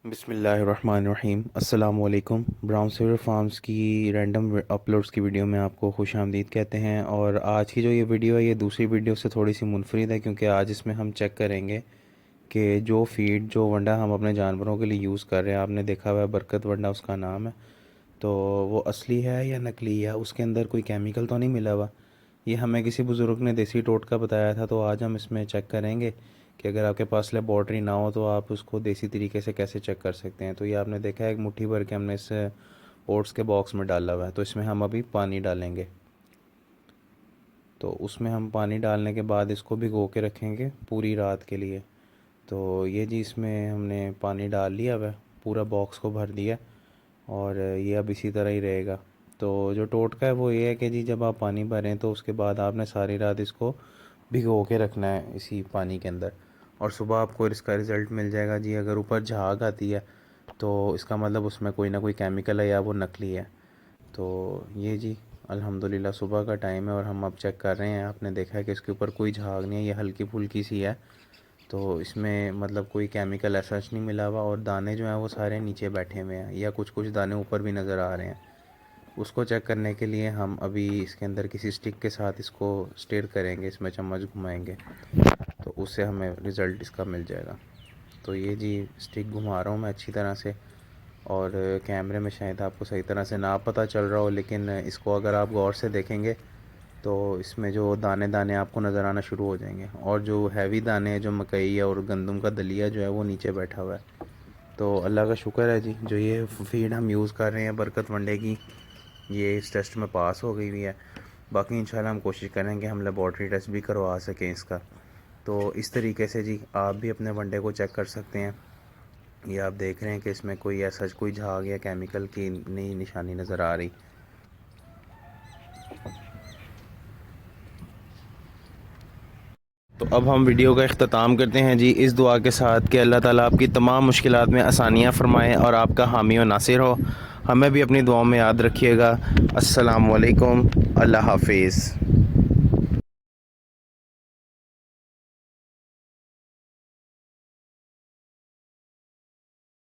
बिस्मिल्लाहिर्रहमानिर्रहीम अस्सलाम वालेकुम। ब्राउन सेवर फार्म्स की रैंडम अपलोड्स की वीडियो में आपको खुश आमदीद कहते हैं। और आज की जो ये वीडियो है ये दूसरी वीडियो से थोड़ी सी मुनफरिद है, क्योंकि आज इसमें हम चेक करेंगे कि जो फीड जो वंडा हम अपने जानवरों के लिए यूज़ कर रहे हैं, आपने देखा हुआ है बरकत वंडा उसका नाम है, तो वो असली है या नकली है, उसके अंदर कोई केमिकल तो नहीं मिला हुआ। ये हमें किसी बुज़ुर्ग ने देसी टोटका बताया था, तो आज हम इसमें चेक करेंगे कि अगर आपके पास लेबॉर्ट्री ना हो तो आप उसको देसी तरीके से कैसे चेक कर सकते हैं। तो ये आपने देखा है एक मुट्ठी भर के हमने इस ओट्स के बॉक्स में डाला हुआ है, तो इसमें हम अभी पानी डालेंगे। तो उसमें हम पानी डालने के बाद इसको भिगो के रखेंगे पूरी रात के लिए। तो ये जी इसमें हमने पानी डाल लिया हुआ है, पूरा बॉक्स को भर दिया, और ये अब इसी तरह ही रहेगा। तो जो टोटका है वो ये है कि जी जब आप पानी भरें तो उसके बाद आपने सारी रात इसको भिगो के रखना है इसी पानी के अंदर, और सुबह आपको इसका रिज़ल्ट मिल जाएगा जी। अगर ऊपर झाग आती है तो इसका मतलब उसमें कोई ना कोई केमिकल है या वो नकली है। तो ये जी अल्हम्दुलिल्लाह सुबह का टाइम है और हम अब चेक कर रहे हैं। आपने देखा है कि इसके ऊपर कोई झाग नहीं है, ये हल्की फुल्की सी है, तो इसमें मतलब कोई केमिकल ऐसा नहीं मिला हुआ। और दाने जो हैं वो सारे नीचे बैठे हुए हैं, या कुछ कुछ दाने ऊपर भी नज़र आ रहे हैं। उसको चेक करने के लिए हम अभी इसके अंदर किसी स्टिक के साथ इसको स्टेयर करेंगे, इसमें चम्मच घुमाएंगे, तो उससे हमें रिज़ल्ट इसका मिल जाएगा। तो ये जी स्टिक घुमा रहा हूँ मैं अच्छी तरह से, और कैमरे में शायद आपको सही तरह से ना पता चल रहा हो, लेकिन इसको अगर आप गौर से देखेंगे तो इसमें जो दाने दाने आपको नज़र आना शुरू हो जाएंगे, और जो हैवी दाने हैं जो मकई और गंदम का दलिया जो है वो नीचे बैठा हुआ है। तो अल्लाह का शुक्र है जी, जो ये फीड हम यूज़ कर रहे हैं बरकत वनडे की, ये इस टेस्ट में पास हो गई हुई है। बाकी इंशाल्लाह हम कोशिश करेंगे हम लेबॉर्ट्री टेस्ट भी करवा सकें इसका। तो इस तरीके से जी आप भी अपने वनडे को चेक कर सकते हैं। ये आप देख रहे हैं कि इसमें कोई ऐसा कोई झाग या केमिकल की नई निशानी नज़र आ रही। तो अब हम वीडियो का इख्तिताम करते हैं जी इस दुआ के साथ कि अल्लाह ताला आपकी तमाम मुश्किलात में आसानियाँ फ़रमाए और आपका हामी व नासिर हो। हमें भी अपनी दुआओं में याद रखिएगा। अस्सलाम वालेकुम, अल्लाह हाफिज़।